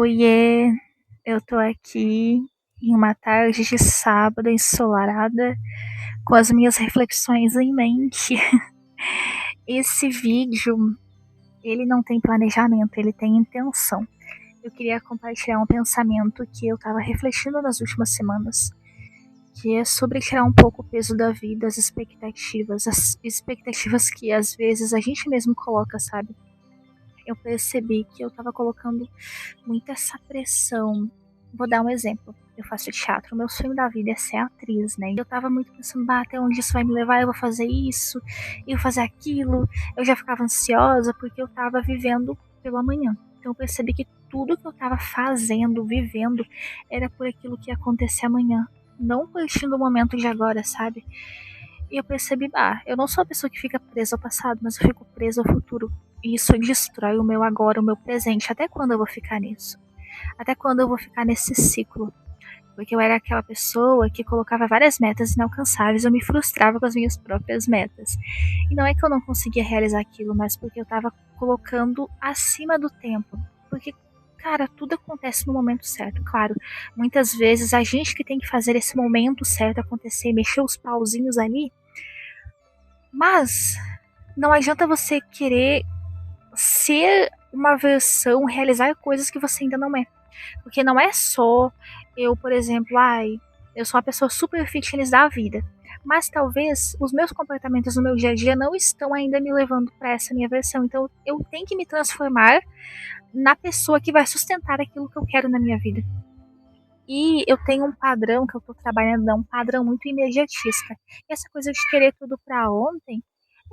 Oiê, eu tô aqui em uma tarde de sábado ensolarada com as minhas reflexões em mente. Esse vídeo, ele não tem planejamento, ele tem intenção. Eu queria compartilhar um pensamento que eu tava refletindo nas últimas semanas, que é sobre tirar um pouco o peso da vida, as expectativas que às vezes a gente mesmo coloca, sabe? Eu percebi que eu tava colocando muita essa pressão. Vou dar um exemplo. Eu faço teatro, o meu sonho da vida é ser atriz, né? Eu tava muito pensando, até onde isso vai me levar? Eu vou fazer isso, eu vou fazer aquilo. Eu já ficava ansiosa porque eu tava vivendo pelo amanhã. Então eu percebi que tudo que eu tava fazendo, vivendo, era por aquilo que ia acontecer amanhã. Não curtindo o momento de agora, sabe? E eu percebi, eu não sou a pessoa que fica presa ao passado, mas eu fico presa ao futuro. E isso destrói o meu agora, o meu presente. Até quando eu vou ficar nisso? Até quando eu vou ficar nesse ciclo? Porque eu era aquela pessoa que colocava várias metas inalcançáveis, eu me frustrava com as minhas próprias metas. E não é que eu não conseguia realizar aquilo, mas porque eu tava colocando acima do tempo. Porque, cara, tudo acontece no momento certo. Claro, muitas vezes a gente que tem que fazer esse momento certo acontecer, mexer os pauzinhos ali, mas não adianta você querer ser uma versão, realizar coisas que você ainda não é. Porque não é só eu, por exemplo, eu sou uma pessoa super fitness da vida. Mas talvez os meus comportamentos no meu dia a dia não estão ainda me levando para essa minha versão. Então eu tenho que me transformar na pessoa que vai sustentar aquilo que eu quero na minha vida. E eu tenho um padrão que eu tô trabalhando, um padrão muito imediatista. E essa coisa de querer tudo para ontem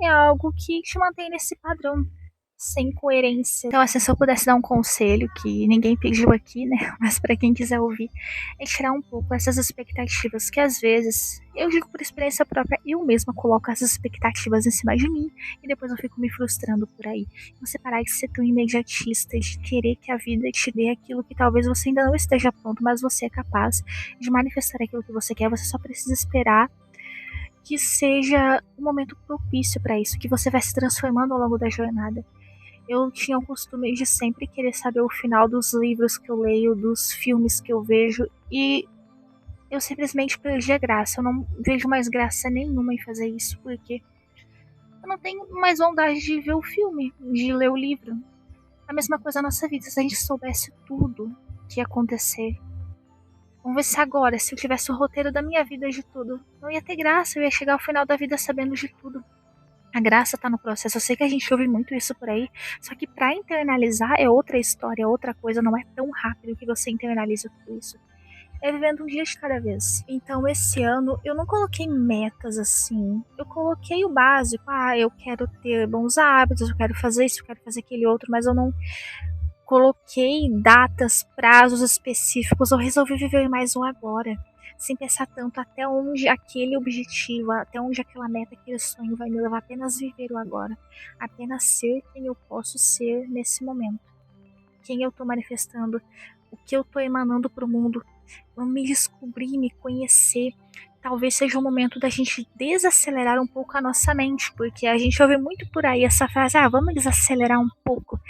é algo que te mantém nesse padrão sem coerência. Então, assim, se eu pudesse dar um conselho que ninguém pediu aqui, né, mas para quem quiser ouvir, é tirar um pouco essas expectativas que às vezes, eu digo por experiência própria, eu mesma coloco essas expectativas em cima de mim e depois eu fico me frustrando por aí. Você parar de ser tão imediatista, de querer que a vida te dê aquilo que talvez você ainda não esteja pronto, mas você é capaz de manifestar aquilo que você quer, você só precisa esperar que seja um momento propício para isso, que você vai se transformando ao longo da jornada. Eu tinha o costume de sempre querer saber o final dos livros que eu leio, dos filmes que eu vejo, e eu simplesmente perdi a graça. Eu não vejo mais graça nenhuma em fazer isso, porque eu não tenho mais vontade de ver o filme, de ler o livro. A mesma coisa na nossa vida, se a gente soubesse tudo que ia acontecer. Vamos ver se agora, se eu tivesse o roteiro da minha vida de tudo, não ia ter graça, eu ia chegar ao final da vida sabendo de tudo. A graça tá no processo. Eu sei que a gente ouve muito isso por aí, só que pra internalizar é outra história, é outra coisa, não é tão rápido que você internaliza tudo isso. É vivendo um dia de cada vez. Então, esse ano, eu não coloquei metas assim. Eu coloquei o básico. Eu quero ter bons hábitos, eu quero fazer isso, eu quero fazer aquele outro, mas eu não coloquei datas, prazos específicos. Eu resolvi viver mais o agora, sem pensar tanto até onde aquele objetivo, até onde aquela meta, aquele sonho vai me levar. Apenas viver o agora, apenas ser quem eu posso ser nesse momento, quem eu tô manifestando, o que eu tô emanando pro mundo, me descobrir, me conhecer. Talvez seja o momento da gente desacelerar um pouco a nossa mente, porque a gente ouve muito por aí essa frase, vamos desacelerar um pouco.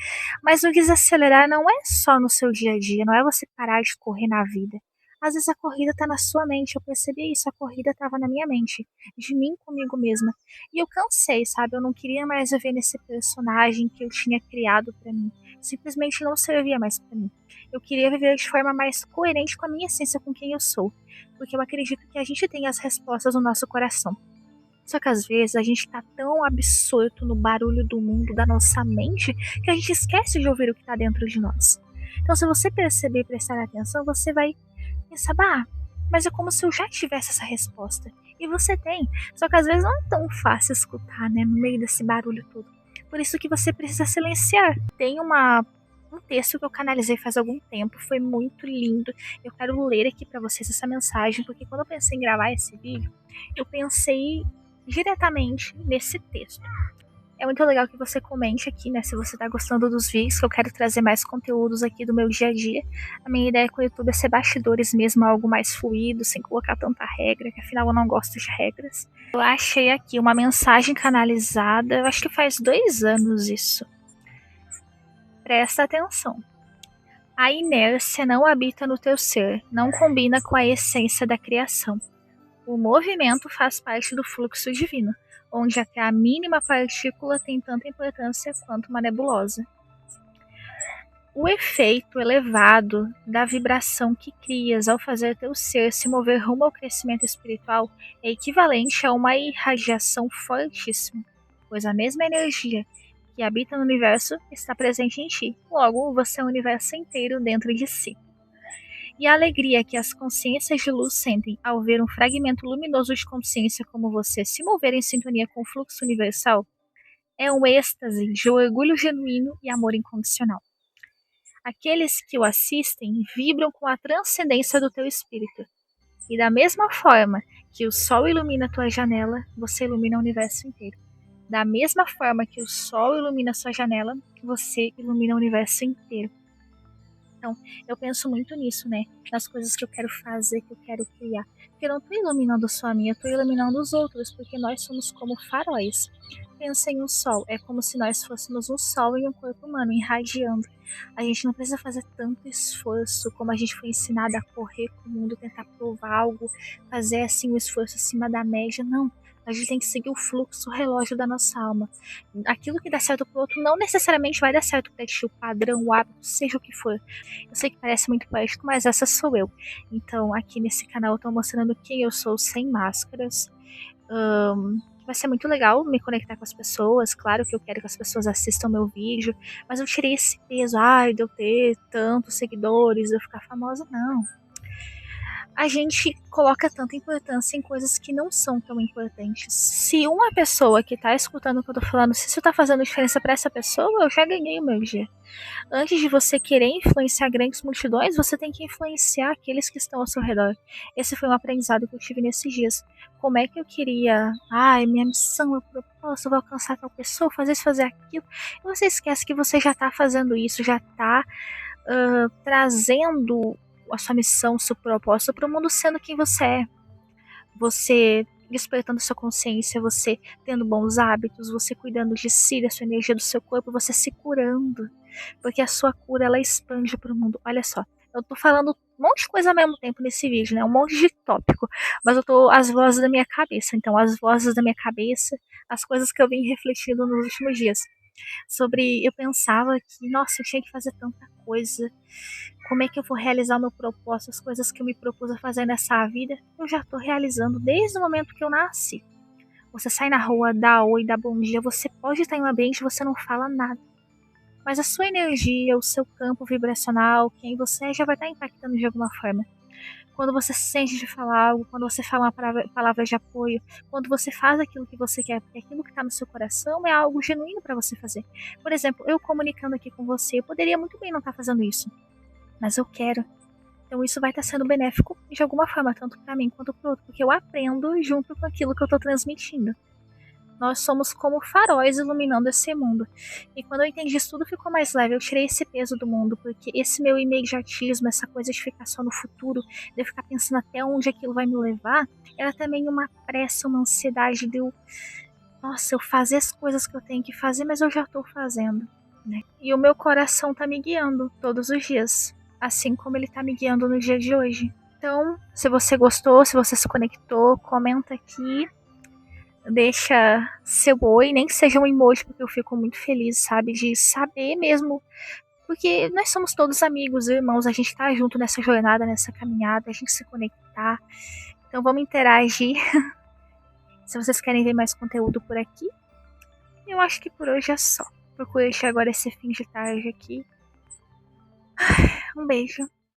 Mas o desacelerar não é só no seu dia a dia, não é você parar de correr na vida. Às vezes a corrida tá na sua mente, eu percebi isso, a corrida tava na minha mente, de mim comigo mesma. E eu cansei, sabe? Eu não queria mais viver nesse personagem que eu tinha criado pra mim. Simplesmente não servia mais pra mim. Eu queria viver de forma mais coerente com a minha essência, com quem eu sou. Porque eu acredito que a gente tem as respostas no nosso coração. Só que às vezes a gente tá tão absorto no barulho do mundo, da nossa mente, que a gente esquece de ouvir o que tá dentro de nós. Então, se você perceber e prestar atenção, você vai pensar, mas é como se eu já tivesse essa resposta. E você tem. Só que às vezes não é tão fácil escutar, né, no meio desse barulho todo. Por isso que você precisa silenciar. Tem um texto que eu canalizei faz algum tempo, foi muito lindo. Eu quero ler aqui para vocês essa mensagem, porque quando eu pensei em gravar esse vídeo, eu pensei diretamente nesse texto. É muito legal que você comente aqui, né, se você tá gostando dos vídeos, que eu quero trazer mais conteúdos aqui do meu dia a dia. A minha ideia com o YouTube é ser bastidores mesmo, algo mais fluido, sem colocar tanta regra, que afinal eu não gosto de regras. Eu achei aqui uma mensagem canalizada, eu acho que faz 2 anos isso. Presta atenção. A inércia não habita no teu ser, não combina com a essência da criação. O movimento faz parte do fluxo divino, onde até a mínima partícula tem tanta importância quanto uma nebulosa. O efeito elevado da vibração que crias ao fazer teu ser se mover rumo ao crescimento espiritual é equivalente a uma irradiação fortíssima, pois a mesma energia que habita no universo está presente em ti. Logo, você é o universo inteiro dentro de si. E a alegria que as consciências de luz sentem ao ver um fragmento luminoso de consciência como você se mover em sintonia com o fluxo universal é um êxtase de orgulho genuíno e amor incondicional. Aqueles que o assistem vibram com a transcendência do teu espírito. E da mesma forma que o sol ilumina a tua janela, você ilumina o universo inteiro. Da mesma forma que o sol ilumina a sua janela, você ilumina o universo inteiro. Então, eu penso muito nisso, né? Nas coisas que eu quero fazer, que eu quero criar. Porque eu não estou iluminando só a mim, eu estou iluminando os outros, porque nós somos como faróis. Pensa em um sol, é como se nós fôssemos um sol em um corpo humano, irradiando. A gente não precisa fazer tanto esforço como a gente foi ensinado a correr com o mundo, tentar provar algo, fazer assim um esforço acima da média. Não, a gente tem que seguir o fluxo, o relógio da nossa alma. Aquilo que dá certo pro outro não necessariamente vai dar certo pra ti, o padrão, o hábito, seja o que for. Eu sei que parece muito poético, mas essa sou eu. Então, aqui nesse canal eu tô mostrando quem eu sou sem máscaras. Vai ser muito legal me conectar com as pessoas. Claro que eu quero que as pessoas assistam meu vídeo, mas eu tirei esse peso, de eu ter tantos seguidores, de eu ficar famosa, não. A gente coloca tanta importância em coisas que não são tão importantes. Se uma pessoa que tá escutando o que eu tô falando, se isso tá fazendo diferença para essa pessoa, eu já ganhei o meu dia. Antes de você querer influenciar grandes multidões, você tem que influenciar aqueles que estão ao seu redor. Esse foi um aprendizado que eu tive nesses dias. Como é que eu queria, minha missão, meu propósito, eu vou alcançar tal pessoa, fazer isso, fazer aquilo. E você esquece que você já tá fazendo isso, já tá trazendo a sua missão, o seu propósito para o mundo sendo quem você é. Você despertando sua consciência, você tendo bons hábitos, você cuidando de si, da sua energia, do seu corpo, você se curando. Porque a sua cura, ela expande para o mundo. Olha só, eu tô falando um monte de coisa ao mesmo tempo nesse vídeo, né? Um monte de tópico. Mas eu tô as vozes da minha cabeça. Então, as vozes da minha cabeça, as coisas que eu vim refletindo nos últimos dias. Eu pensava que, nossa, eu tinha que fazer tanta coisa. Como é que eu vou realizar o meu propósito, as coisas que eu me propus a fazer nessa vida? Eu já tô realizando desde o momento que eu nasci. Você sai na rua, dá oi, dá bom dia, você pode estar em um ambiente e você não fala nada. Mas a sua energia, o seu campo vibracional, quem você é, já vai estar impactando de alguma forma. Quando você se sente de falar algo, quando você fala uma palavra de apoio, quando você faz aquilo que você quer, porque aquilo que está no seu coração é algo genuíno para você fazer. Por exemplo, eu comunicando aqui com você, eu poderia muito bem não estar fazendo isso, mas eu quero. Então isso vai estar sendo benéfico de alguma forma, tanto para mim quanto para o outro, porque eu aprendo junto com aquilo que eu estou transmitindo. Nós somos como faróis iluminando esse mundo. E quando eu entendi isso tudo, ficou mais leve. Eu tirei esse peso do mundo, porque esse meu imediatismo, essa coisa de ficar só no futuro, de eu ficar pensando até onde aquilo vai me levar, era também uma pressa, uma ansiedade de eu fazer as coisas que eu tenho que fazer, mas eu já estou fazendo, né? E o meu coração tá me guiando todos os dias, assim como ele tá me guiando no dia de hoje. Então, se você gostou, se você se conectou, comenta aqui. Deixa seu oi, nem que seja um emoji, porque eu fico muito feliz, sabe? De saber mesmo. Porque nós somos todos amigos, irmãos, a gente tá junto nessa jornada, nessa caminhada, a gente se conectar. Então vamos interagir. Se vocês querem ver mais conteúdo por aqui, eu acho que por hoje é só. Procure agora esse fim de tarde aqui. Um beijo.